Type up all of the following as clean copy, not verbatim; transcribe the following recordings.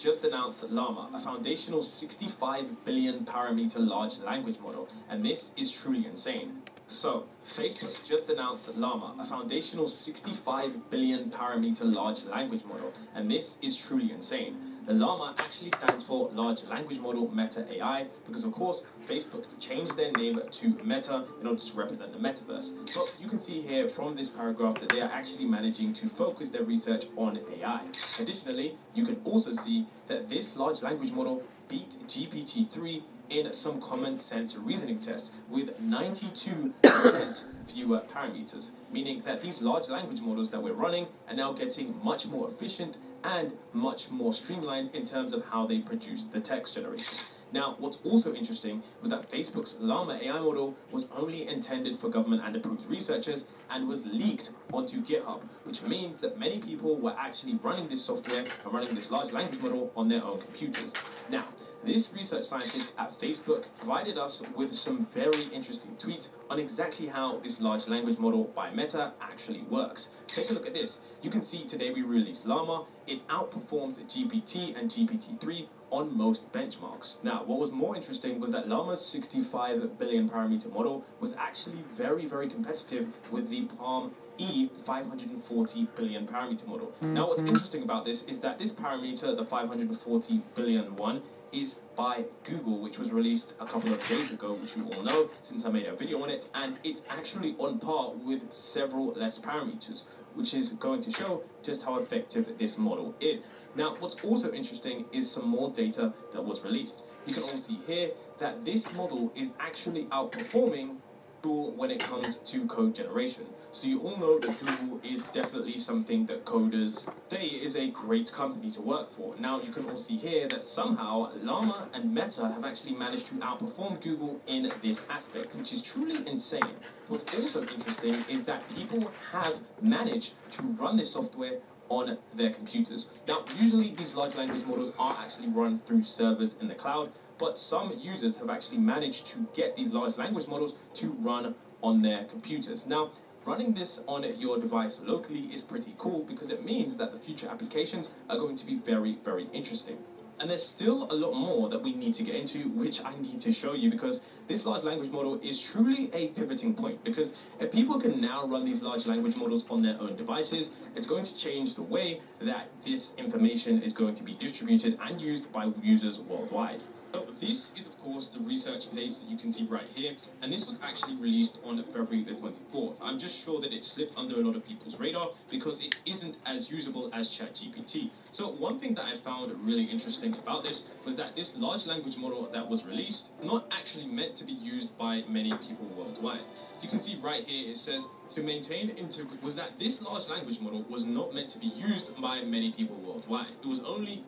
just announced Llama, a foundational 65 billion parameter large language model, and this is truly insane. So, Facebook just announced Llama, a foundational 65 billion parameter large language model, and this is truly insane. The Llama actually stands for Large Language Model Meta AI because, of course, Facebook changed their name to Meta in order to represent the metaverse. But you can see here from this paragraph that they are actually managing to focus their research on AI. Additionally, you can also see that this large language model beat GPT-3 in some common sense reasoning tests with 92% fewer parameters, meaning that these large language models that we're running are now getting much more efficient and much more streamlined in terms of how they produce the text generation. Now, what's also interesting was that Facebook's Llama AI model was only intended for government and approved researchers and was leaked onto GitHub, which means that many people were actually running this software and running this large language model on their own computers. Now, this research scientist at Facebook provided us with some very interesting tweets on exactly how this large language model by Meta actually works. Take a look at this. You can see today we released Llama. It outperforms GPT and GPT-3 on most benchmarks. Now, what was more interesting was that Llama's 65 billion parameter model was actually very, very competitive with the Palm E 540 billion parameter model. Now, what's interesting about this is that this parameter, the 540 billion one, is by Google, which was released a couple of days ago, which you all know since I made a video on it, and it's actually on par with several less parameters, which is going to show just how effective this model is. Now, what's also interesting is some more data that was released. You can all see here that this model is actually outperforming Google when it comes to code generation. So you all know that Google is definitely something that coders say is a great company to work for. Now you can all see here that somehow Llama and Meta have actually managed to outperform Google in this aspect, which is truly insane. What's also interesting is that people have managed to run this software on their computers. Now, usually these large language models are actually run through servers in the cloud, but some users have actually managed to get these large language models to run on their computers. Now, running this on your device locally is pretty cool because it means that the future applications are going to be very, very interesting. And there's still a lot more that we need to get into, which I need to show you, because this large language model is truly a pivoting point. Because if people can now run these large language models on their own devices, it's going to change the way that this information is going to be distributed and used by users worldwide. So this is, of course, the research page that you can see right here, and this was actually released on February the 24th. I'm just sure that it slipped under a lot of people's radar because it isn't as usable as ChatGPT. So one thing that I found really interesting about this was that this large language model that was released not actually meant to be used by many people worldwide. You can see right here it says to maintain integrity was that this large language model was not meant to be used by many people worldwide. It was only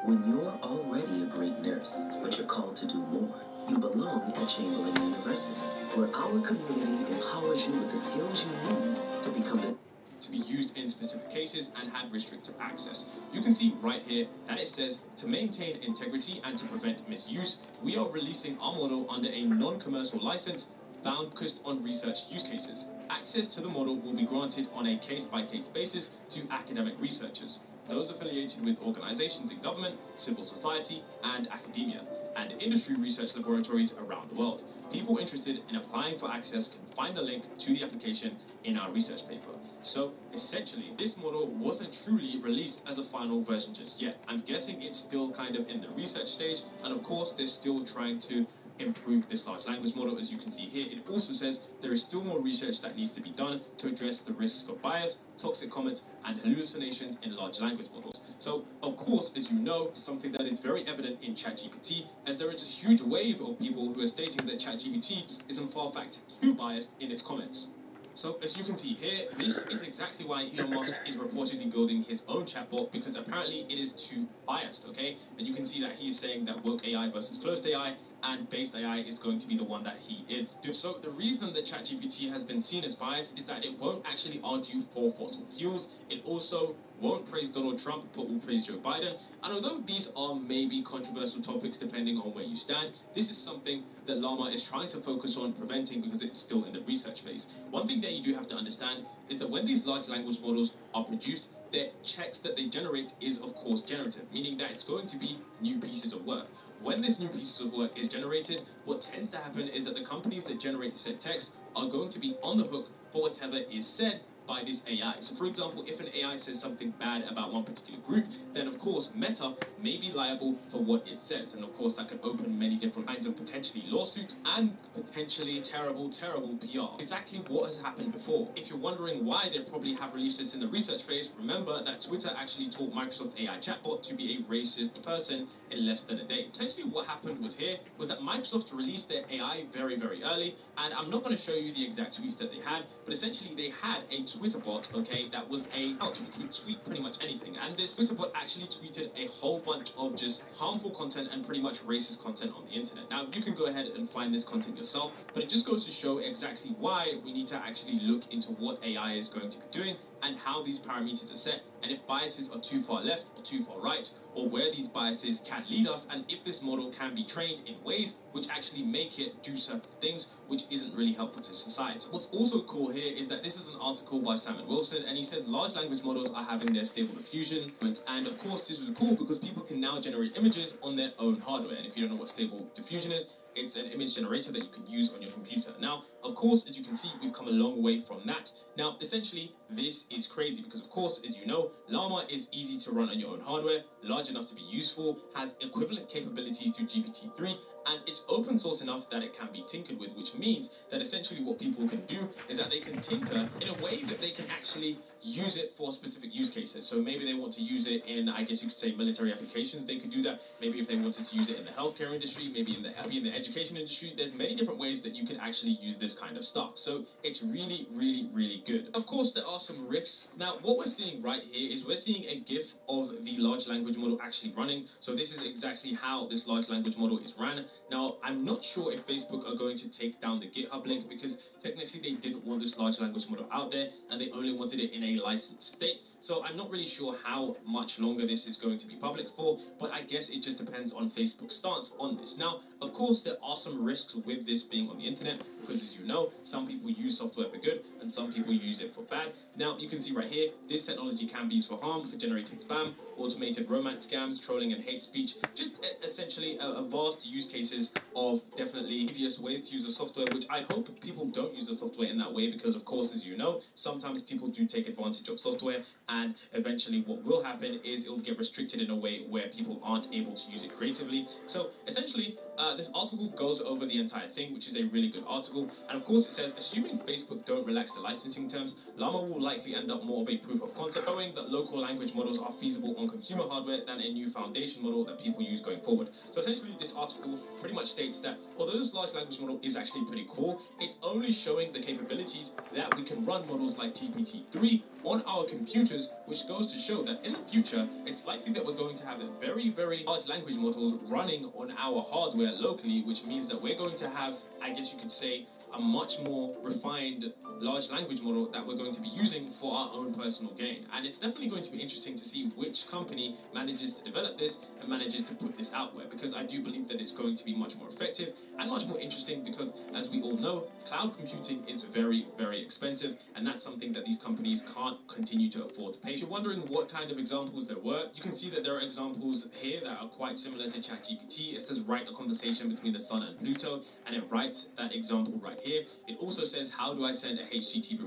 when you're already a great nurse, but you're called to do more, you belong at Chamberlain University, where our community empowers you with the skills you need to become to be used in specific cases and had restricted access. You can see right here that it says to maintain integrity and to prevent misuse, we are releasing our model under a non-commercial license focused on research use cases. Access to the model will be granted on a case-by-case basis to academic researchers, those affiliated with organizations in government, civil society, and academia, and industry research laboratories around the world. People interested in applying for access can find the link to the application in our research paper. So, essentially, this model wasn't truly released as a final version just yet. I'm guessing it's still kind of in the research stage, and of course, they're still trying to improve this large language model. As you can see here, it also says there is still more research that needs to be done to address the risks of bias, toxic comments, and hallucinations in large language models. So, of course, as you know, something that is very evident in ChatGPT, as there is a huge wave of people who are stating that ChatGPT is in fact too biased in its comments. So, as you can see here, this is exactly why Elon Musk is reportedly building his own chatbot, because apparently it is too biased, okay? And you can see that he's saying that woke AI versus closed AI, and based AI is going to be the one that he is. So the reason that ChatGPT has been seen as biased is that it won't actually argue for fossil fuels. It also won't praise Donald Trump, but will praise Joe Biden. And although these are maybe controversial topics depending on where you stand, this is something that Llama is trying to focus on preventing because it's still in the research phase. One thing that you do have to understand is that when these large language models are produced, the text that they generate is of course generative, meaning that it's going to be new pieces of work. When this new pieces of work is generated, what tends to happen is that the companies that generate said text are going to be on the hook for whatever is said by this AI. So for example, if an AI says something bad about one particular group, then of course Meta may be liable for what it says. And of course that could open many different kinds of potentially lawsuits and potentially terrible PR. Exactly what has happened before. If you're wondering why they probably have released this in the research phase, remember that Twitter actually taught Microsoft AI chatbot to be a racist person in less than a day. Essentially what happened was that Microsoft released their AI very early, and I'm not going to show you the exact tweets that they had, but essentially they had a Twitter bot, okay, that was a bot which would tweet pretty much anything, and this Twitter bot actually tweeted a whole bunch of just harmful content and pretty much racist content on the internet. Now you can go ahead and find this content yourself, but it just goes to show exactly why we need to actually look into what AI is going to be doing and how these parameters are set, and if biases are too far left or too far right, or where these biases can lead us, and if this model can be trained in ways which actually make it do certain things which isn't really helpful to society. What's also cool here is that this is an article by Simon Wilson, and he says large language models are having their stable diffusion, and of course this is cool because people can now generate images on their own hardware. And if you don't know what stable diffusion is, it's an image generator that you can use on your computer. Now, of course, as you can see, we've come a long way from that. Now, essentially, this is crazy because, of course, as you know, Llama is easy to run on your own hardware, large enough to be useful, has equivalent capabilities to GPT-3, and it's open source enough that it can be tinkered with, which means that essentially what people can do is that they can tinker in a way that they can actually use it for specific use cases. So maybe they want to use it in, I guess you could say, military applications, they could do that. Maybe if they wanted to use it in the healthcare industry, maybe in the education industry, there's many different ways that you can actually use this kind of stuff. So it's really good. Of course, there are some risks. Now, what we're seeing right here is we're seeing a GIF of the large language model actually running. So this is exactly how this large language model is ran. Now, I'm not sure if Facebook are going to take down the GitHub link because technically they didn't want this large language model out there and they only wanted it in a licensed state. So I'm not really sure how much longer this is going to be public for, but I guess it just depends on Facebook's stance on this. Now, of course, there are some risks with this being on the internet because, as you know, some people use software for good and some people use it for bad. Now, you can see right here, this technology can be used for harm, for generating spam, automated romance scams, trolling and hate speech, just essentially a vast use cases of definitely devious ways to use the software, which I hope people don't use the software in that way because, of course, as you know, sometimes people do take advantage of software and eventually what will happen is it will get restricted in a way where people aren't able to use it creatively. So essentially, this article goes over the entire thing, which is a really good article. And of course, it says, assuming Facebook don't relax the licensing terms, Llama will likely end up more of a proof of concept, showing that local language models are feasible on consumer hardware than a new foundation model that people use going forward. So essentially, this article pretty much states that although this large language model is actually pretty cool, it's only showing the capabilities that we can run models like GPT-3 on our computers, which goes to show that in the future, it's likely that we're going to have very large language models running on our hardware locally, which means that we're going to have, I guess you could say, a much more refined large language model that we're going to be using for our own personal gain. And it's definitely going to be interesting to see which company manages to develop this and manages to put this out there, because I do believe that it's going to be much more effective and much more interesting because, as we all know, cloud computing is very expensive, and that's something that these companies can't continue to afford to pay. If you're wondering what kind of examples there were, you can see that there are examples here that are quite similar to ChatGPT. It says write a conversation between the sun and Pluto, and it writes that example right here. It also says how do I send a HTTP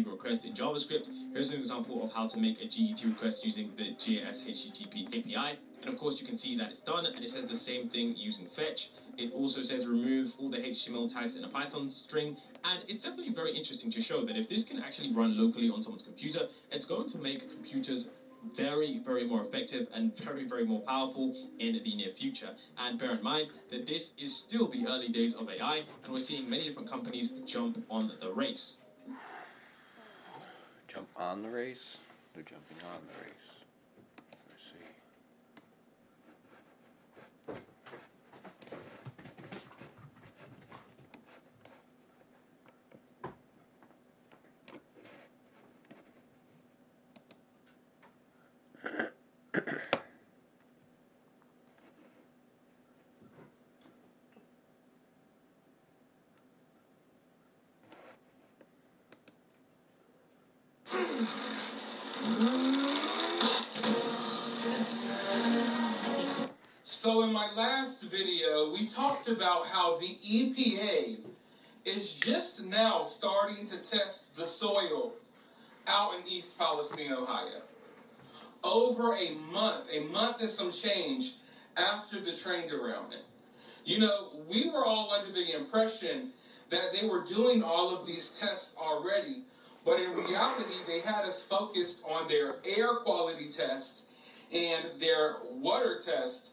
request in JavaScript. Here's an example of how to make a GET request using the JS HTTP API. And of course you can see that it's done, and it says the same thing using fetch. It also says remove all the HTML tags in a Python string, and it's definitely very interesting to show that if this can actually run locally on someone's computer, it's going to make computers very more effective and very more powerful in the near future. And bear in mind that this is still the early days of AI, and we're seeing many different companies jump on the race. Jump on the race? They're jumping on the race. Let's see. So in my last video, we talked about how the EPA is just now starting to test the soil out in East Palestine, Ohio. Over a month and some change after the train derailment. You know, we were all under the impression that they were doing all of these tests already, but in reality, they had us focused on their air quality test and their water test,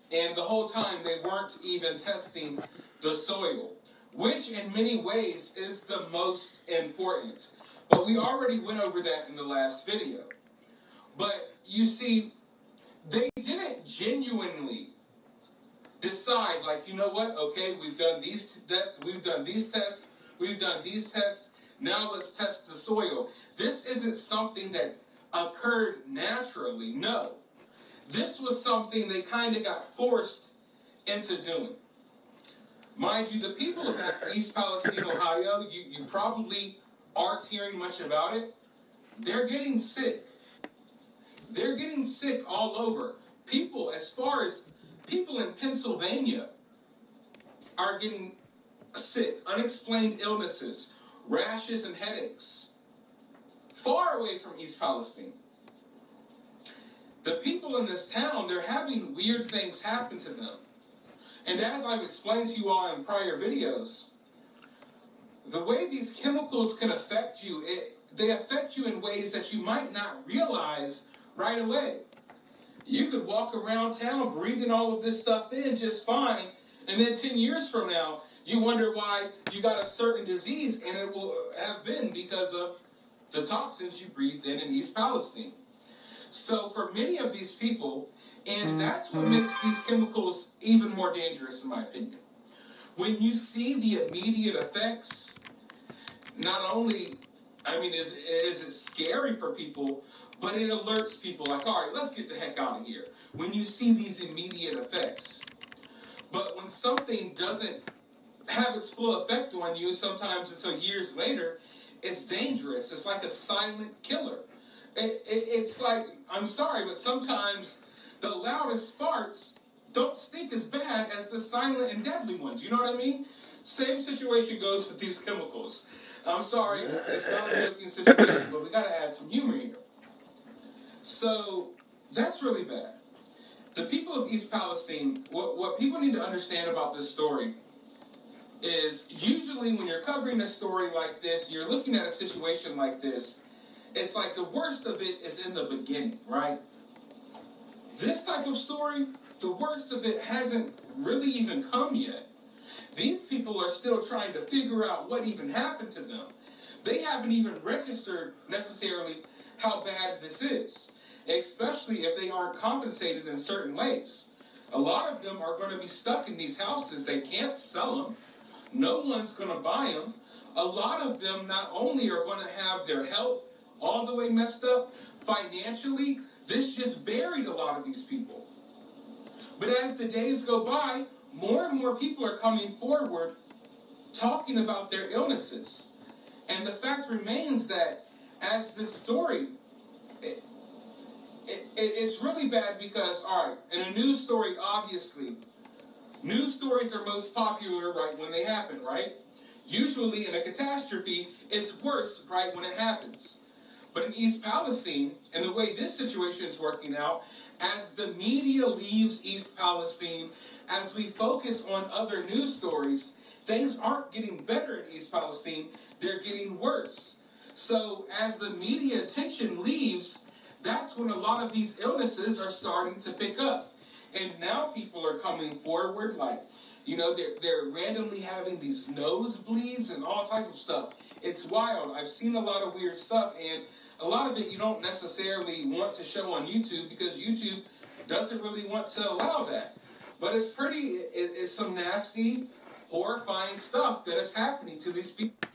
and the whole time they weren't even testing the soil, which in many ways is the most important. But we already went over that in the last video. But you see, they didn't genuinely decide, like, you know what, okay, we've done these tests, now let's test the soil. This isn't something that occurred naturally, no. This was something they kind of got forced into doing. Mind you, the people of East Palestine, Ohio, you probably aren't hearing much about it. They're getting sick. They're getting sick all over. People, as far as people in Pennsylvania, are getting sick, unexplained illnesses, rashes and headaches, far away from East Palestine. The people in this town, they're having weird things happen to them. And as I've explained to you all in prior videos, the way these chemicals can affect you, they affect you in ways that you might not realize right away. You could walk around town breathing all of this stuff in just fine, and then 10 years from now, you wonder why you got a certain disease, and it will have been because of the toxins you breathed in East Palestine. So for many of these people, and that's what makes these chemicals even more dangerous, in my opinion. When you see the immediate effects, not only, I mean, is it scary for people, but it alerts people like, all right, let's get the heck out of here. When you see these immediate effects. But when something doesn't have its full effect on you, sometimes until years later, it's dangerous. It's like a silent killer. It's like, I'm sorry, but sometimes the loudest farts don't stink as bad as the silent and deadly ones. You know what I mean? Same situation goes with these chemicals. I'm sorry, it's not a joking situation, but we got to add some humor here. So that's really bad. The people of East Palestine, what people need to understand about this story is usually when you're covering a story like this, you're looking at a situation like this, it's like the worst of it is in the beginning, right? This type of story, the worst of it hasn't really even come yet. These people are still trying to figure out what even happened to them. They haven't even registered necessarily how bad this is, especially if they aren't compensated in certain ways. A lot of them are going to be stuck in these houses. They can't sell them. No one's going to buy them. A lot of them not only are going to have their health all the way messed up, financially, this just buried a lot of these people. But as the days go by, more and more people are coming forward talking about their illnesses. And the fact remains that as this story, it's really bad because, all right, in a news story, obviously, news stories are most popular right when they happen, right? Usually in a catastrophe, it's worse right when it happens. But in East Palestine, and the way this situation is working out, as the media leaves East Palestine, as we focus on other news stories, things aren't getting better in East Palestine, they're getting worse. So as the media attention leaves, that's when a lot of these illnesses are starting to pick up. And now people are coming forward like, you know, they're randomly having these nosebleeds and all type of stuff. It's wild. I've seen a lot of weird stuff, and a lot of it you don't necessarily want to show on YouTube because YouTube doesn't really want to allow that. But it's some nasty, horrifying stuff that is happening to these people.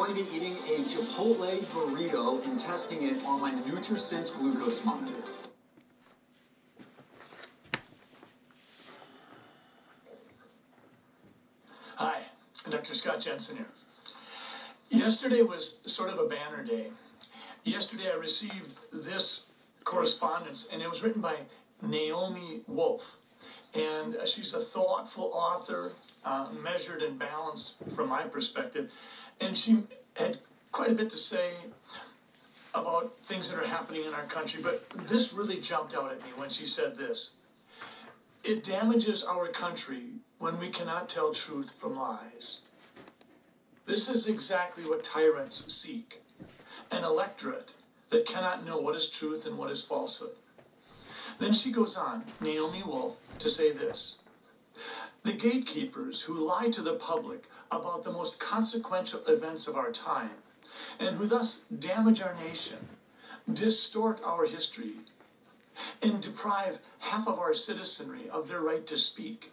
going to be eating a Chipotle burrito and testing it on my NutriSense glucose monitor. Hi, Dr. Scott Jensen here. Yesterday was sort of a banner day. Yesterday I received this correspondence, and it was written by Naomi Wolfe. And she's a thoughtful author, measured and balanced from my perspective. And she had quite a bit to say about things that are happening in our country. But this really jumped out at me when she said this. It damages our country when we cannot tell truth from lies. This is exactly what tyrants seek. An electorate that cannot know what is truth and what is falsehood. Then she goes on, Naomi Wolfe, to say this. The gatekeepers who lie to the public about the most consequential events of our time, and who thus damage our nation, distort our history, and deprive half of our citizenry of their right to speak,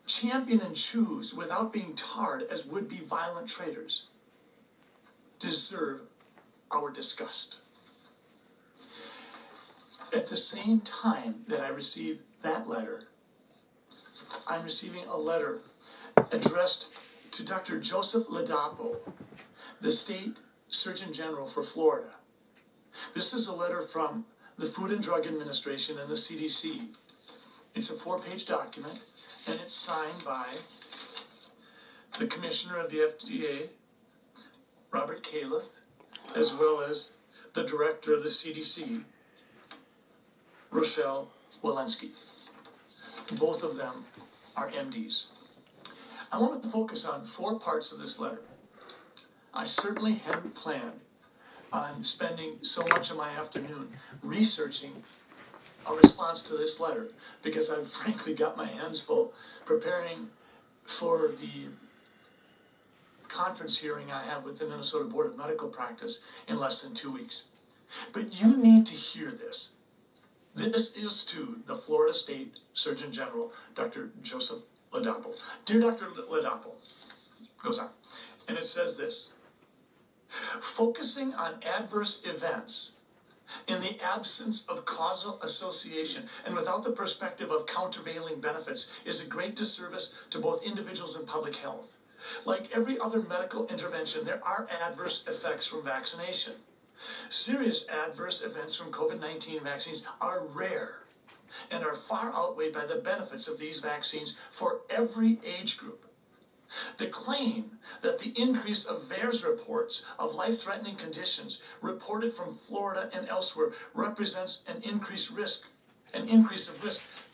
champion and choose without being tarred as would-be violent traitors, deserve our disgust. At the same time that I received that letter, I'm receiving a letter addressed to Dr. Joseph Ladapo, the State Surgeon General for Florida. This is a letter from the Food and Drug Administration and the CDC. It's a 4-page document, and it's signed by the Commissioner of the FDA, Robert Califf, as well as the Director of the CDC, Rochelle Walensky. Both of them are MDs. I want to focus on 4 parts of this letter. I certainly hadn't planned on spending so much of my afternoon researching a response to this letter, because I've frankly got my hands full preparing for the conference hearing I have with the Minnesota Board of Medical Practice in less than 2 weeks. But you need to hear this. This is to the Florida State Surgeon General, Dr. Joseph Ladapo. Dear Dr. Ladapo, goes on, and it says this. Focusing on adverse events in the absence of causal association and without the perspective of countervailing benefits is a great disservice to both individuals and public health. Like every other medical intervention, there are adverse effects from vaccination. Serious adverse events from COVID-19 vaccines are rare and are far outweighed by the benefits of these vaccines for every age group. The claim that the increase of VAERS reports of life-threatening conditions reported from Florida and elsewhere represents an increase of risk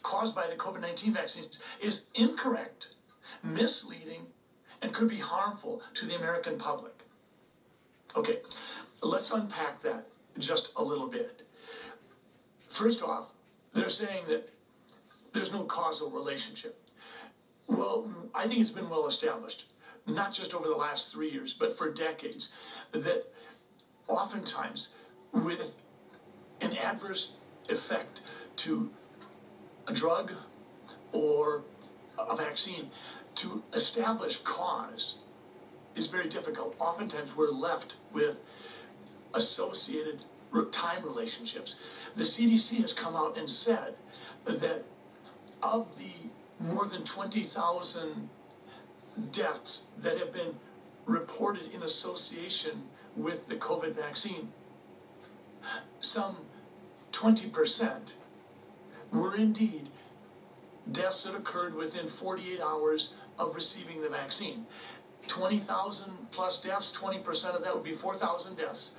caused by the COVID-19 vaccines is incorrect, misleading, and could be harmful to the American public. Okay, let's unpack that just a little bit. First off, they're saying that there's no causal relationship. Well, I think it's been well established, not just over the last 3 years, but for decades, that oftentimes with an adverse effect to a drug or a vaccine, to establish cause is very difficult. Oftentimes we're left with associated time relationships. The CDC has come out and said that of the more than 20,000 deaths that have been reported in association with the COVID vaccine, some 20% were indeed deaths that occurred within 48 hours of receiving the vaccine. 20,000 plus deaths, 20% of that would be 4,000 deaths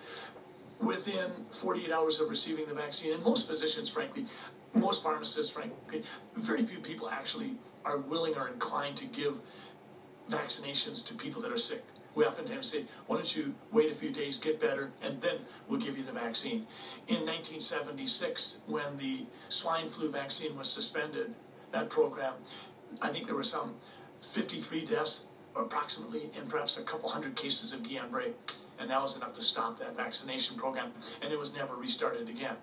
within 48 hours of receiving the vaccine. And most physicians, frankly, most pharmacists, frankly, very few people actually are willing or inclined to give vaccinations to people that are sick. We oftentimes say, why don't you wait a few days, get better, and then we'll give you the vaccine. In 1976, when the swine flu vaccine was suspended, that program, I think there were some 53 deaths approximately, and perhaps a couple hundred cases of Guillain-Barré. And that was enough to stop that vaccination program, and it was never restarted again.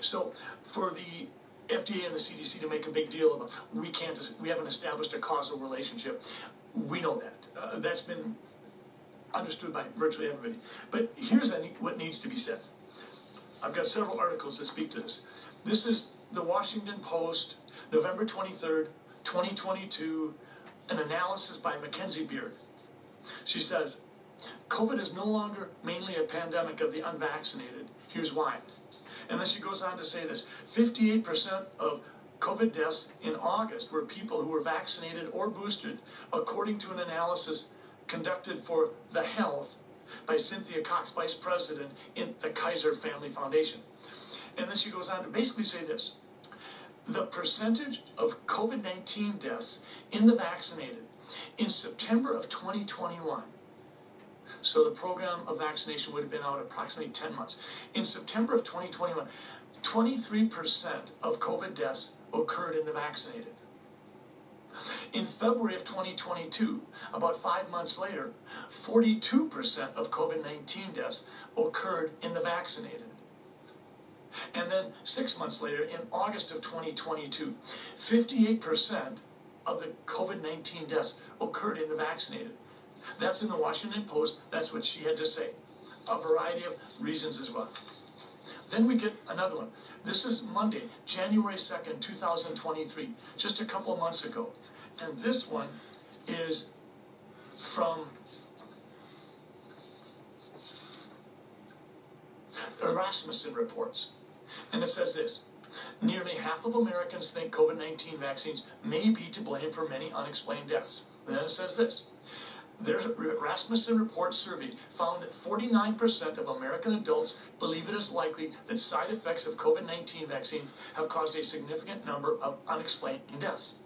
So for the FDA and the CDC to make a big deal about we haven't established a causal relationship, we know that. That's been understood by virtually everybody. But here's what needs to be said. I've got several articles that speak to this. This is the Washington Post, November 23rd, 2022, an analysis by Mackenzie Beard. She says, COVID is no longer mainly a pandemic of the unvaccinated. Here's why. And then she goes on to say this, 58% of COVID deaths in August were people who were vaccinated or boosted, according to an analysis conducted for The Health by Cynthia Cox, Vice President in the Kaiser Family Foundation. And then she goes on to basically say this, the percentage of COVID-19 deaths in the vaccinated in September of 2021, so the program of vaccination would have been out approximately 10 months. In September of 2021, 23% of COVID deaths occurred in the vaccinated. In February of 2022, about 5 months later, 42% of COVID-19 deaths occurred in the vaccinated. And then 6 months later, in August of 2022, 58% of the COVID-19 deaths occurred in the vaccinated. That's in the Washington Post. That's what she had to say. A variety of reasons as well. Then we get another one. This is Monday, January 2nd, 2023, just a couple of months ago. And this one is from Rasmussen Reports. And it says this, nearly half of Americans think COVID-19 vaccines may be to blame for many unexplained deaths. And then it says this, their Rasmussen Report survey found that 49% of American adults believe it is likely that side effects of COVID-19 vaccines have caused a significant number of unexplained deaths.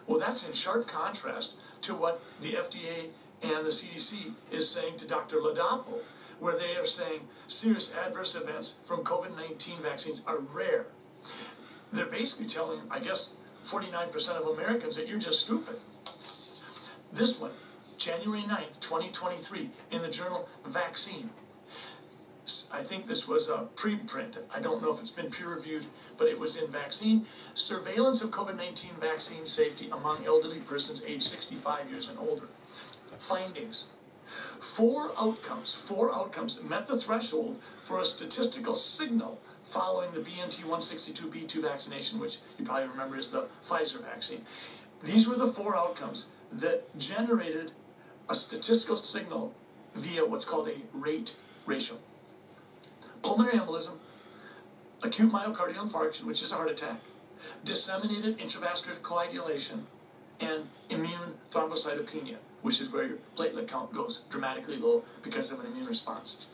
Well, that's in sharp contrast to what the FDA and the CDC is saying to Dr. Ladapo, where they are saying serious adverse events from COVID-19 vaccines are rare. They're basically telling, I guess, 49% of Americans that you're just stupid. This one, January 9th, 2023, in the journal Vaccine. I think this was a preprint. I don't know if it's been peer-reviewed, but it was in Vaccine. Surveillance of COVID-19 vaccine safety among elderly persons aged 65 years and older. Findings. Four outcomes met the threshold for a statistical signal following the BNT162b2 vaccination, which you probably remember is the Pfizer vaccine. These were the four outcomes that generated a statistical signal via what's called a rate ratio. Pulmonary embolism, acute myocardial infarction, which is a heart attack, disseminated intravascular coagulation, and immune thrombocytopenia, which is where your platelet count goes dramatically low because of an immune response.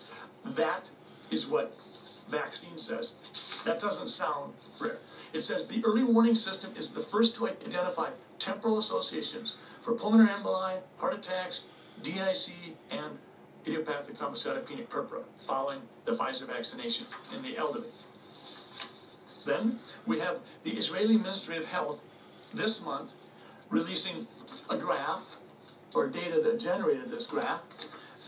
That is what Vaccine says. That doesn't sound rare. It says the early warning system is the first to identify temporal associations for pulmonary emboli, heart attacks, DIC, and idiopathic thrombocytopenic purpura following the Pfizer vaccination in the elderly. Then we have the Israeli Ministry of Health this month releasing a graph or data that generated this graph,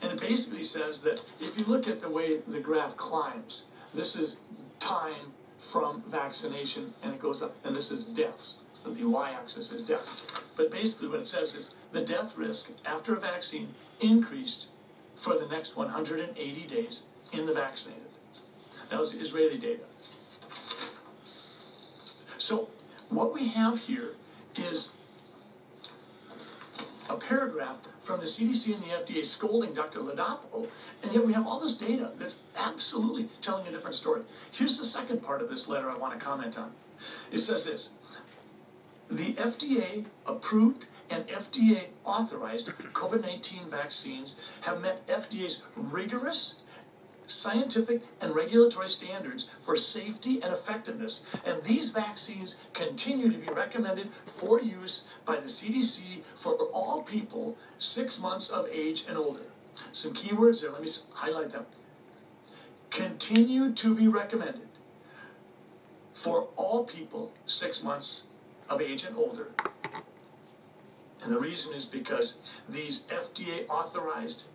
and it basically says that if you look at the way the graph climbs, this is time from vaccination and it goes up, and this is deaths. The y-axis is deaths. But basically what it says is the death risk after a vaccine increased for the next 180 days in the vaccinated. That was Israeli data. So what we have here is a paragraph from the CDC and the FDA scolding Dr. Ladapo, and yet we have all this data that's absolutely telling a different story. Here's the second part of this letter I want to comment on. It says this, the FDA approved and FDA authorized COVID-19 vaccines have met FDA's rigorous scientific and regulatory standards for safety and effectiveness, and these vaccines continue to be recommended for use by the CDC for all people 6 months of age and older. Some keywords there, let me highlight them. Continue to be recommended for all people 6 months of age and older. And the reason is because these FDA authorized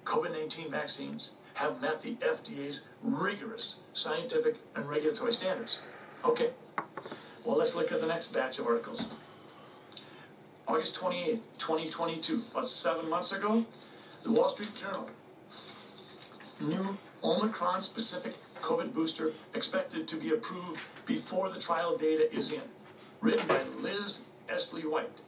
COVID-19 vaccines have met the FDA's rigorous scientific and regulatory standards. Okay, well, let's look at the next batch of articles. August 28th, 2022, about 7 months ago, The Wall Street Journal. New Omicron-specific COVID booster expected to be approved before the trial data is in. Written by Liz Esley White.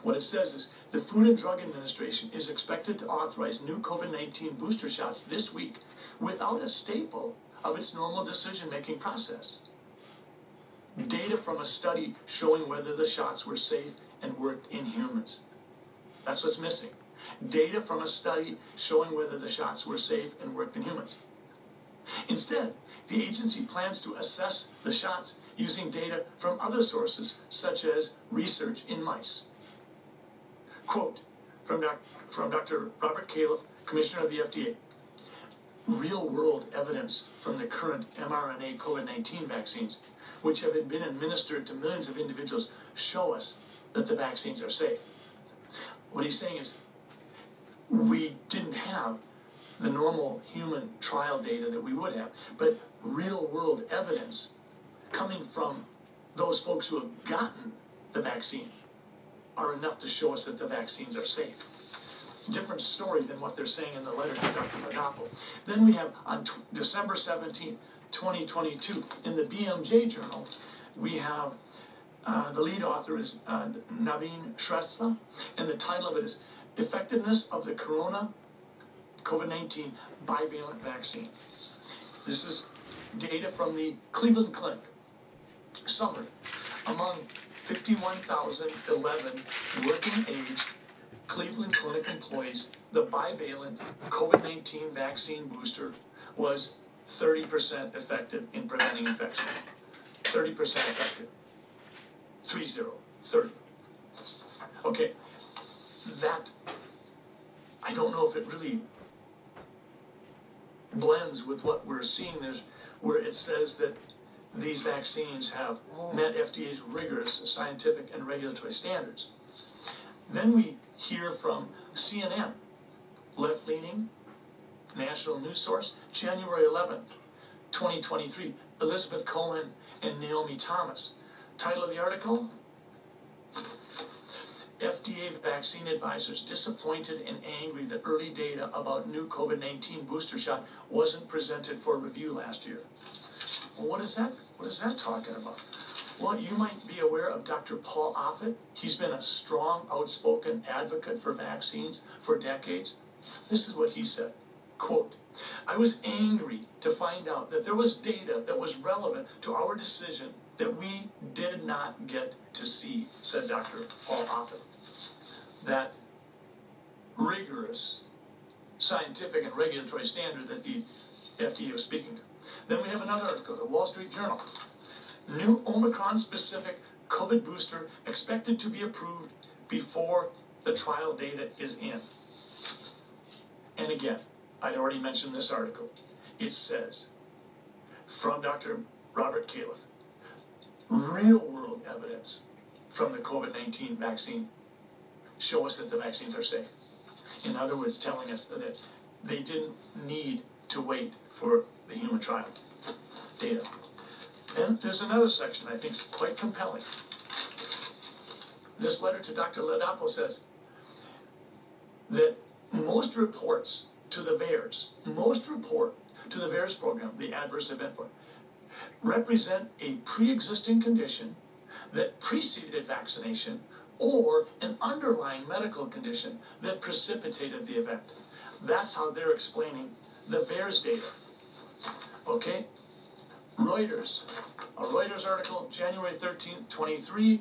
What it says is, the Food and Drug Administration is expected to authorize new COVID-19 booster shots this week without a staple of its normal decision-making process. Data from a study showing whether the shots were safe and worked in humans. That's what's missing. Data from a study showing whether the shots were safe and worked in humans. Instead, the agency plans to assess the shots using data from other sources, such as research in mice. Quote from Dr. Robert Califf, Commissioner of the FDA. Real-world evidence from the current mRNA COVID-19 vaccines, which have been administered to millions of individuals, show us that the vaccines are safe. What he's saying is, we didn't have the normal human trial data that we would have, but real-world evidence coming from those folks who have gotten the vaccine are enough to show us that the vaccines are safe. Different story than what they're saying in the letter to Dr. Ladapo. Then we have on December 17th, 2022, in the BMJ journal, we have the lead author is Naveen Shrestha, and the title of it is Effectiveness of the COVID-19 Bivalent Vaccine. This is data from the Cleveland Clinic. Summary. Among 51,011 working-age Cleveland Clinic employees, the bivalent COVID-19 vaccine booster was 30% effective in preventing infection. 30% effective. 30. Okay, that, I don't know if it really blends with what we're seeing. There's where it says that these vaccines have met FDA's rigorous scientific and regulatory standards. Then we hear from CNN, left-leaning, national news source, January 11th, 2023, Elizabeth Cohen and Naomi Thomas. Title of the article, FDA vaccine advisors disappointed and angry that early data about new COVID-19 booster shot wasn't presented for review last year. Well, what is that talking about? Well, you might be aware of Dr. Paul Offit. He's been a strong, outspoken advocate for vaccines for decades. This is what he said, quote, I was angry to find out that there was data that was relevant to our decision that we did not get to see, said Dr. Paul Offit. That rigorous scientific and regulatory standard that the FDA was speaking to. Then we have another article, the Wall Street Journal. New Omicron-specific COVID booster expected to be approved before the trial data is in. And again, I'd already mentioned this article. It says, from Dr. Robert Califf, real-world evidence from the COVID-19 vaccine show us that the vaccines are safe. In other words, telling us that they didn't need to wait for the human trial data. Then there's another section I think is quite compelling. This letter to Dr. Ladapo says that most reports to the VAERS, program, the adverse event program, represent a pre-existing condition that preceded vaccination or an underlying medical condition that precipitated the event. That's how they're explaining the VAERS data. Okay? Reuters, a Reuters article, January 13th, 23.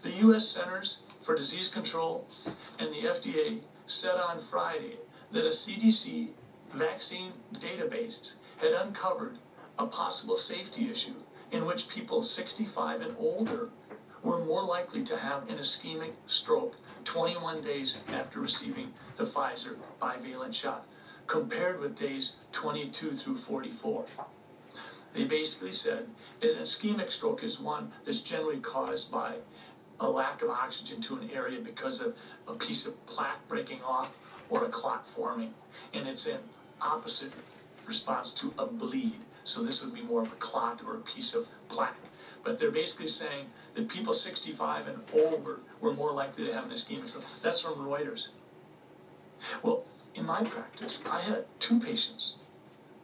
The U.S. Centers for Disease Control and the FDA said on Friday that a CDC vaccine database had uncovered a possible safety issue in which people 65 and older were more likely to have an ischemic stroke 21 days after receiving the Pfizer bivalent shot, compared with days 22 through 44. They basically said an ischemic stroke is one that's generally caused by a lack of oxygen to an area because of a piece of plaque breaking off or a clot forming, and it's an opposite response to a bleed. So this would be more of a clot or a piece of plaque. But they're basically saying that people 65 and over were more likely to have an ischemic stroke. That's from Reuters. Well, in my practice, I had 2 patients,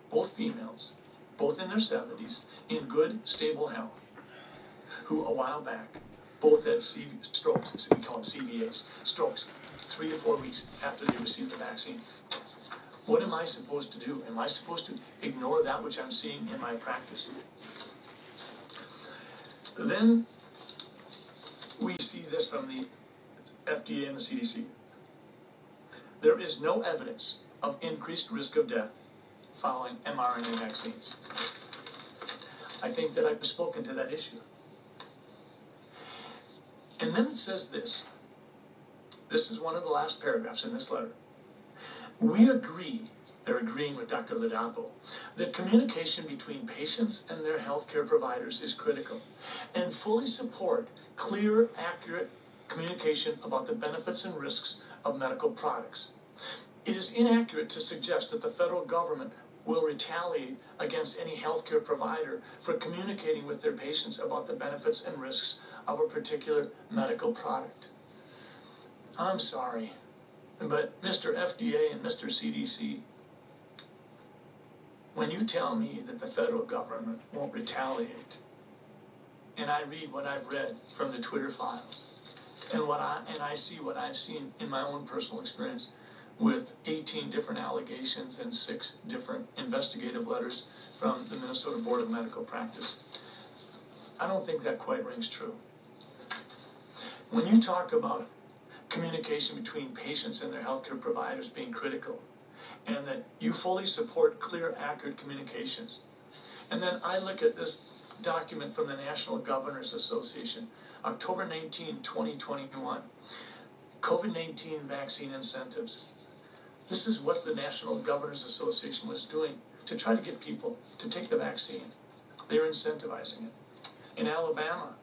both females, both in their 70s, in good, stable health, who a while back both had strokes, we call them CVAs, strokes, 3 to 4 weeks after they received the vaccine. What am I supposed to do? Am I supposed to ignore that which I'm seeing in my practice? Then we see this from the FDA and the CDC. There is no evidence of increased risk of death following mRNA vaccines. I think that I've spoken to that issue. And then it says this. This is one of the last paragraphs in this letter. We agree, they're agreeing with Dr. Ladapo, that communication between patients and their healthcare providers is critical, and fully support clear, accurate communication about the benefits and risks of medical products. It is inaccurate to suggest that the federal government will retaliate against any healthcare provider for communicating with their patients about the benefits and risks of a particular medical product. I'm sorry, but Mr. FDA and Mr. CDC, when you tell me that the federal government won't retaliate, and I read what I've read from the Twitter files, and I see what I've seen in my own personal experience with 18 different allegations and 6 different investigative letters from the Minnesota Board of Medical Practice, I don't think that quite rings true. When you talk about communication between patients and their healthcare providers being critical, and that you fully support clear, accurate communications. And then I look at this document from the National Governors Association, October 19, 2021, COVID-19 vaccine incentives. This is what the National Governors Association was doing to try to get people to take the vaccine. They were incentivizing it. In Alabama,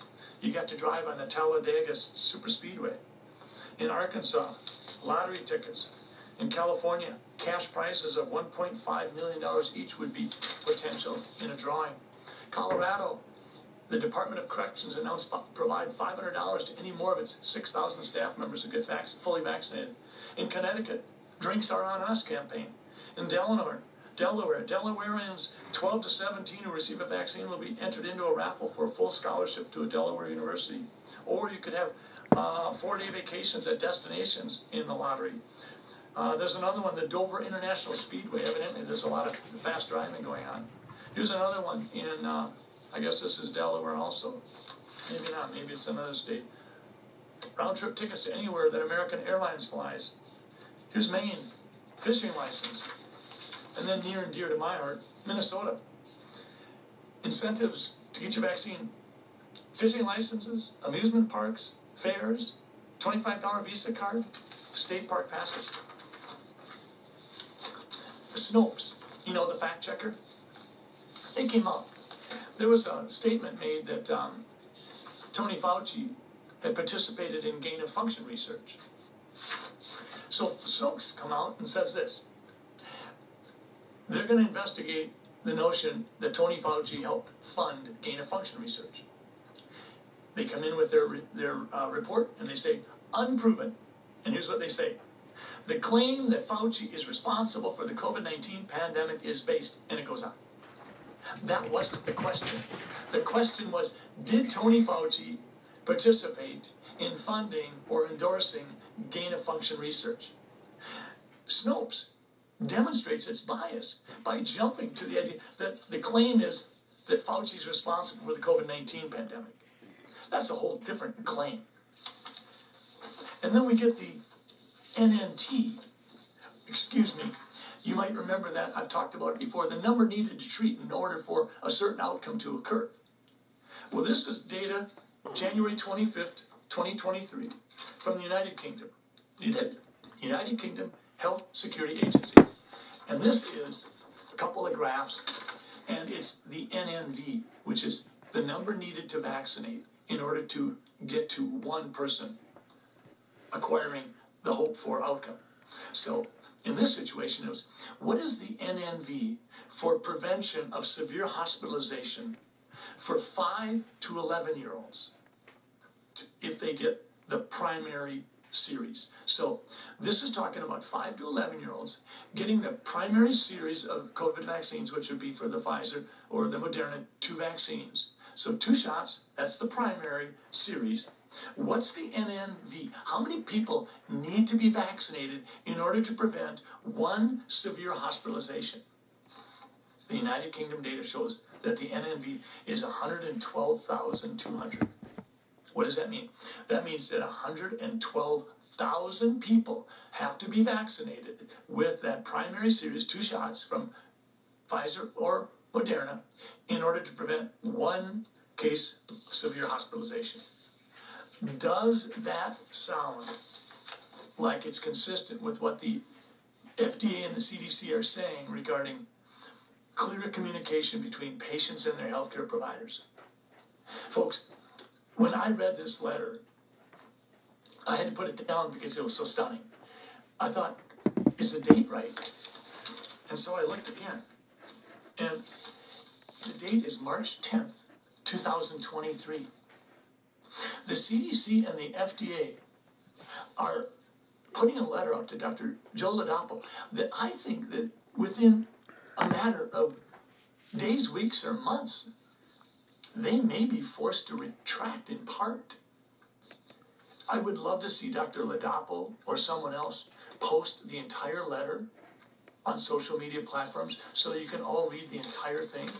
you got to drive on the Talladega Superspeedway. In Arkansas, lottery tickets. In California, cash prizes of $1.5 million each would be potential in a drawing. Colorado, the Department of Corrections announced to provide $500 to any more of its 6,000 staff members who get fully vaccinated. In Connecticut, Drinks Are On Us campaign. In Delawareans 12 to 17 who receive a vaccine will be entered into a raffle for a full scholarship to a Delaware university. Or you could have 4-day vacations at destinations in the lottery. There's another one, the Dover International Speedway. Evidently, there's a lot of fast driving going on. Here's another one in, I guess this is Delaware also. Maybe not, maybe it's another state. Round-trip tickets to anywhere that American Airlines flies. Here's Maine, fishing license. And then near and dear to my heart, Minnesota. Incentives to get your vaccine. Fishing licenses, amusement parks, fairs, $25 Visa card, state park passes. The Snopes, you know, the fact checker, they came out. There was a statement made that Tony Fauci had participated in gain-of-function research. So Snopes come out and says this. They're going to investigate the notion that Tony Fauci helped fund gain-of-function research. They come in with their report and they say, unproven. And here's what they say. The claim that Fauci is responsible for the COVID-19 pandemic is based, and it goes on. That wasn't the question. The question was, did Tony Fauci participate in funding or endorsing gain-of-function research? Snopes demonstrates its bias by jumping to the idea that the claim is that Fauci is responsible for the COVID-19 pandemic. That's a whole different claim. And then we get the NNT. Excuse me. You might remember that. I've talked about it before. The number needed to treat in order for a certain outcome to occur. Well, this is data January 25th, 2023 from the United Kingdom. United Kingdom Health Security Agency. And this is a couple of graphs, and it's the NNV, which is the number needed to vaccinate in order to get to one person acquiring the hoped-for outcome. So in this situation, it was, what is the NNV for prevention of severe hospitalization for 5 to 11-year-olds? if they get the primary series. So this is talking about 5 to 11-year-olds getting the primary series of COVID vaccines, which would be for the Pfizer or the Moderna 2 vaccines. So 2 shots, that's the primary series. What's the NNV? How many people need to be vaccinated in order to prevent 1 severe hospitalization? The United Kingdom data shows that the NNV is 112,200. What does that mean? That means that 112,000 people have to be vaccinated with that primary series, 2 shots from Pfizer or Moderna, in order to prevent 1 case of severe hospitalization. Does that sound like it's consistent with what the FDA and the CDC are saying regarding clearer communication between patients and their healthcare providers? Folks, when I read this letter, I had to put it down because it was so stunning. I thought, is the date right? And so I looked again. And the date is March 10th, 2023. The CDC and the FDA are putting a letter out to Dr. Joe Ladapo that I think that within a matter of days, weeks, or months, they may be forced to retract in part. I would love to see Dr. Ladapo or someone else post the entire letter on social media platforms so that you can all read the entire thing.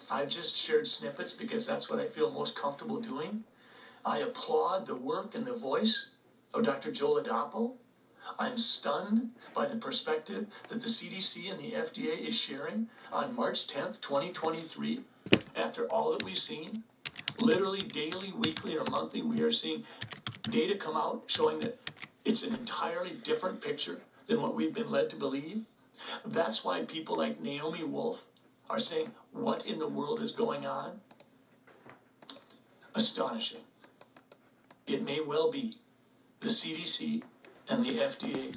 I've just shared snippets because that's what I feel most comfortable doing. I applaud the work and the voice of Dr. Joe Ladapo. I'm stunned by the perspective that the CDC and the FDA is sharing on March 10th, 2023. After all that we've seen, literally daily, weekly, or monthly, we are seeing data come out showing that it's an entirely different picture than what we've been led to believe. That's why people like Naomi Wolfe are saying, what in the world is going on? Astonishing. It may well be the CDC and the FDA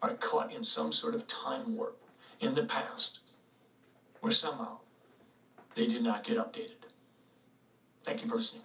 are caught in some sort of time warp in the past where somehow they did not get updated. Thank you for listening.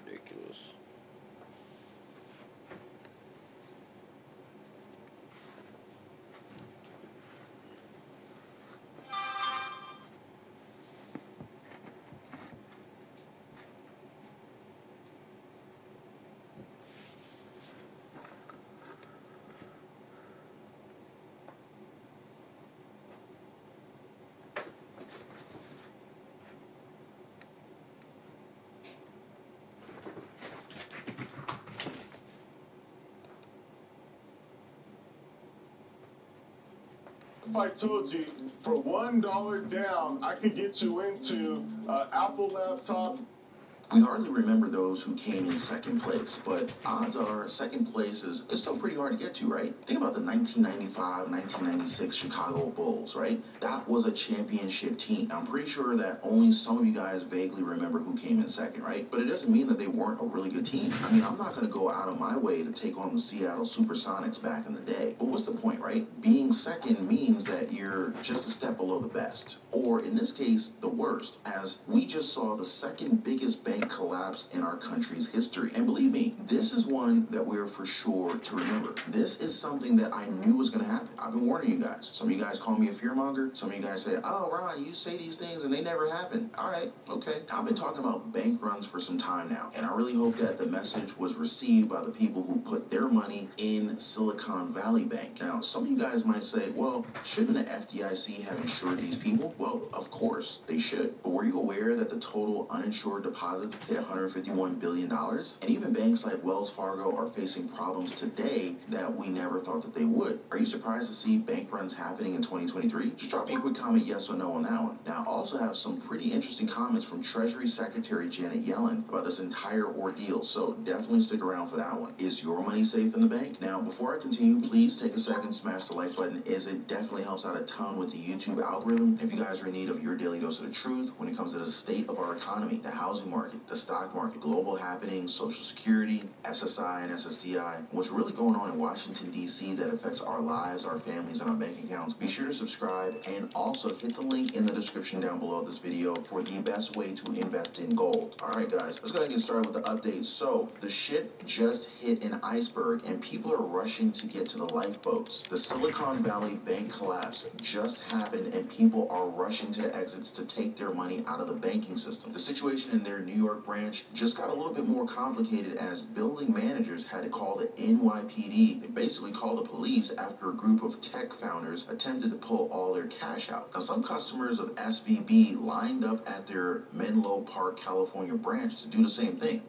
Ridiculous. If I told you for $1 down, I could get you into Apple laptop. We hardly remember those who came in second place, but odds are second place is still pretty hard to get to, right? Think about the 1995, 1996 Chicago Bulls, right? That was a championship team. I'm pretty sure that only some of you guys vaguely remember who came in second, right? But it doesn't mean that they weren't a really good team. I mean, I'm not going to go out of my way to take on the Seattle Supersonics back in the day. But what's the point, right? Being second means that you're just a step below the best. Or in this case, the worst, as we just saw the second biggest bank collapse in our country's history. And believe me, this is one that we're for sure to remember. This is something that I knew was going to happen. I've been warning you guys. Some of you guys call me a fearmonger. Some of you guys say, oh, Ron, you say these things and they never happen. All right, okay. I've been talking about bank runs for some time now, and I really hope that the message was received by the people who put their money in Silicon Valley Bank. Now, some of you guys might say, well, shouldn't the FDIC have insured these people? Well, of course they should. But were you aware that the total uninsured deposits hit $151 billion? And even banks like Wells Fargo are facing problems today that we never thought that they would. Are you surprised to see bank runs happening in 2023? Just drop me a quick comment, yes or no, on that one. Now, I also have some pretty interesting comments from Treasury Secretary Janet Yellen about this entire ordeal, so definitely stick around for that one. Is your money safe in the bank? Now, before I continue, please take a second, smash the like button, as it definitely helps out a ton with the YouTube algorithm. If you guys are in need of your daily dose of the truth when it comes to the state of our economy, the housing market, the stock market, global happenings, Social Security, SSI and SSDI, what's really going on in Washington, D.C. that affects our lives, our families, and our bank accounts, be sure to subscribe and also hit the link in the description down below this video for the best way to invest in gold. All right, guys, let's go ahead and get started with the update. So, the ship just hit an iceberg and people are rushing to get to the lifeboats. The Silicon Valley Bank collapse just happened and people are rushing to the exits to take their money out of the banking system. The situation in their New York branch just got a little bit more complicated as building managers had to call the NYPD. They basically called the police after a group of tech founders attempted to pull all their cash out. Now, some customers of SVB lined up at their Menlo Park, California branch to do the same thing.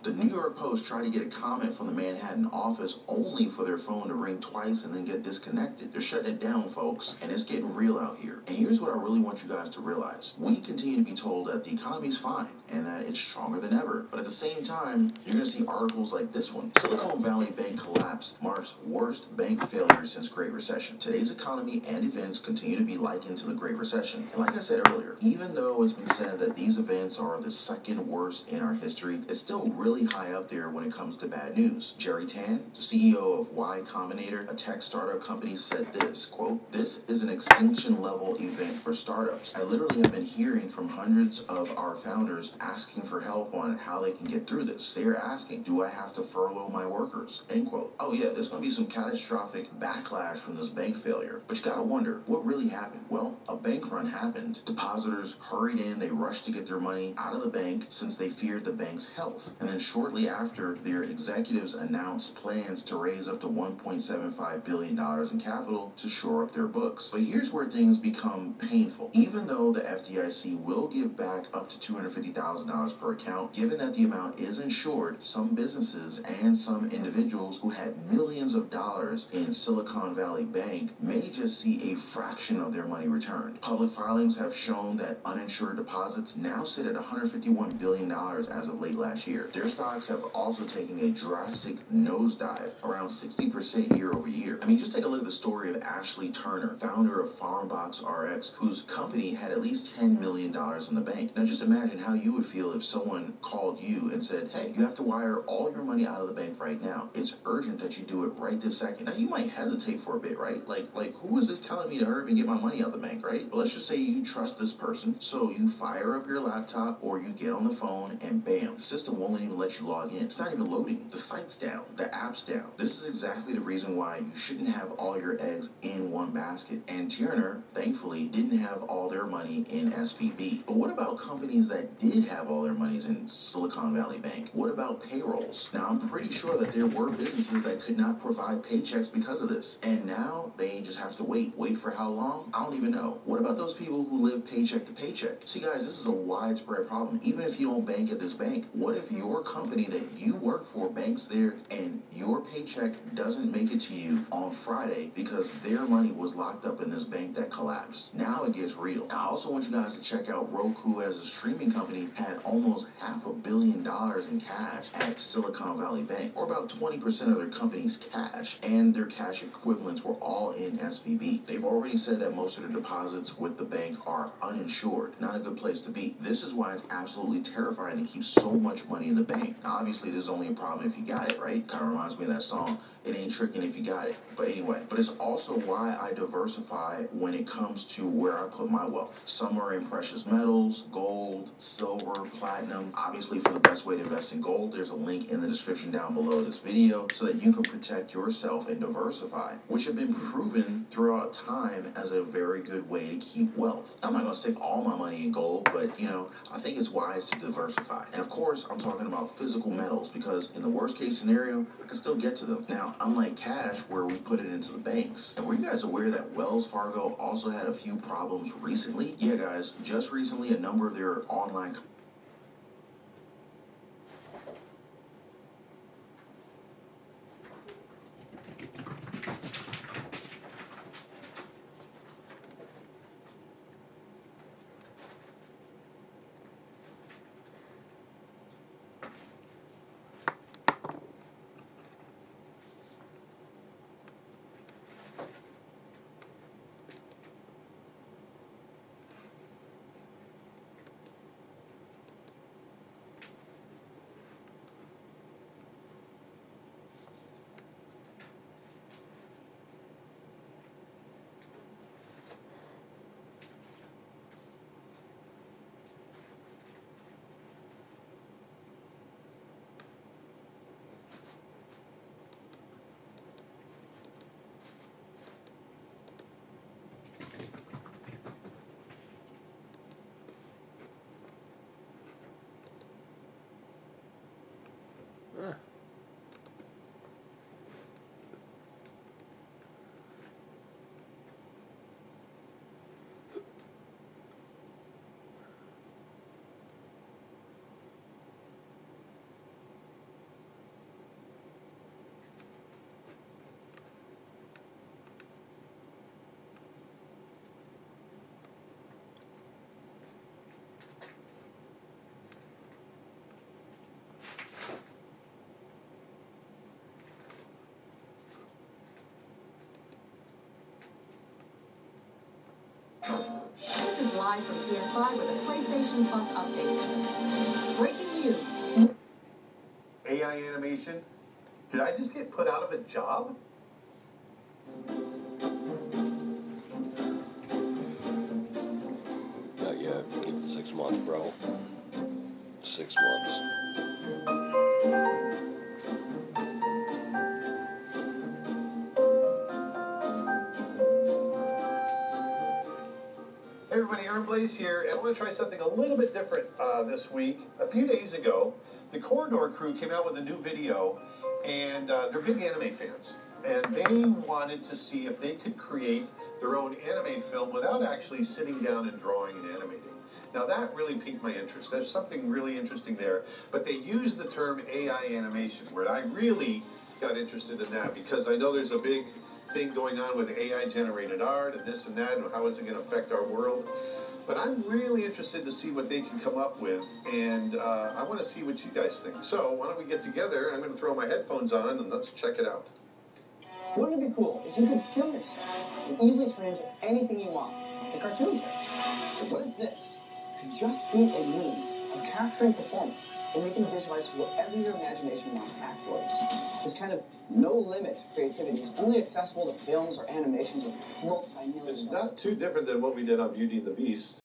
The New York Post tried to get a comment from the Manhattan office only for their phone to ring twice and then get disconnected. They're shutting it down, folks, and it's getting real out here. And here's what I really want you guys to realize. We continue to be told that the economy's fine and that it's stronger than ever. But at the same time, you're going to see articles like this one. Silicon Valley Bank collapse marks worst bank failure since Great Recession. Today's economy and events continue to be likened to the Great Recession. And like I said earlier, even though it's been said that these events are the second worst in our history, it's still really high up there when it comes to bad news. Jerry Tan, the CEO of Y Combinator, a tech startup company, said this, quote, "This is an extinction level event for startups. I literally have been hearing from hundreds of our founders asking for help on how they can get through this. They're asking, do I have to furlough my workers?" End quote. Oh yeah, there's going to be some catastrophic backlash from this bank failure. But you got to wonder, what really happened? Well, a bank run happened. Depositors hurried in, they rushed to get their money out of the bank since they feared the bank's health. And then shortly after, their executives announced plans to raise up to $1.75 billion in capital to shore up their books. But here's where things become painful. Even though the FDIC will give back up to $250,000 per account, given that the amount is insured, some businesses and some individuals who had millions of dollars in Silicon Valley Bank may just see a fraction of their money returned. Public filings have shown that uninsured deposits now sit at $151 billion as of late last year. Their stocks have also taken a drastic nosedive, around 60% year over year. I mean, just take a look at the story of Ashley Turner, founder of Farmbox RX, whose company had at least $10 million in the bank. Now just imagine how you would feel if someone called you and said, hey, you have to wire all your money out of the bank right now. It's urgent that you do it right this second. Now you might hesitate for a bit, right? Like who is this telling me to hurry up and get my money out of the bank, right? But let's just say you trust this person, so you fire up your laptop or you get on the phone and bam, the system won't even let you log in. It's not even loading. The site's down. The app's down. This is exactly the reason why you shouldn't have all your eggs in one basket. And Turner, thankfully, didn't have all their money in SVB. But what about companies that did have all their monies in Silicon Valley Bank? What about payrolls? Now, I'm pretty sure that there were businesses that could not provide paychecks because of this. And now they just have to wait. Wait for how long? I don't even know. What about those people who live paycheck to paycheck? See, guys, this is a widespread problem. Even if you don't bank at this bank, what if your company that you work for banks there and your paycheck doesn't make it to you on Friday because their money was locked up in this bank that collapsed? Now it gets real. I also want you guys to check out Roku as a streaming company had almost $500 million in cash at Silicon Valley Bank, or about 20% of their company's cash, and their cash equivalents were all in SVB. They've already said that most of their deposits with the bank are uninsured. Not a good place to be. This is why it's absolutely terrifying to keep so much money in the bank. Now, obviously, this is only a problem if you got it, right? Kind of reminds me of that song, it ain't tricking if you got it. But anyway, but it's also why I diversify when it comes to where I put my wealth. Some are in precious metals, gold, silver, platinum. Obviously, for the best way to invest in gold, there's a link in the description down below this video so that you can protect yourself and diversify, which have been proven throughout time as a very good way to keep wealth. I'm not going to stick all my money in gold, but you know, I think it's wise to diversify. And of course, I'm talking about physical metals because in the worst case scenario, I can still get to them. Now, unlike cash where we put it into the banks. And were you guys aware that Wells Fargo also had a few problems recently? Yeah, guys, just recently a number of their online This is live from PS5 with a PlayStation Plus update. Breaking news. AI animation? Did I just get put out of a job? Not yet. Give it 6 months, bro. 6 months. Hey everybody, Aaron Blaze here, and I want to try something a little bit different this week. A few days ago, the Corridor crew came out with a new video, and they're big anime fans. And they wanted to see if they could create their own anime film without actually sitting down and drawing and animating. Now that really piqued my interest. There's something really interesting there. But they used the term AI animation, where I really got interested in that, because I know there's a big thing going on with AI generated art and this and that, and how is it going to affect our world. But I'm really interested to see what they can come up with, and I want to see what you guys think. So why don't we get together? I'm going to throw my headphones on and let's check it out. Wouldn't it be cool if you could film yourself and easily turn into anything you want, like a cartoon character? But what if this could just be a means of capturing performance and making a visualize whatever your imagination wants afterwards? This kind of no-limits creativity is only accessible to films or animations of multi-million. It's not too different than what we did on Beauty and the Beast.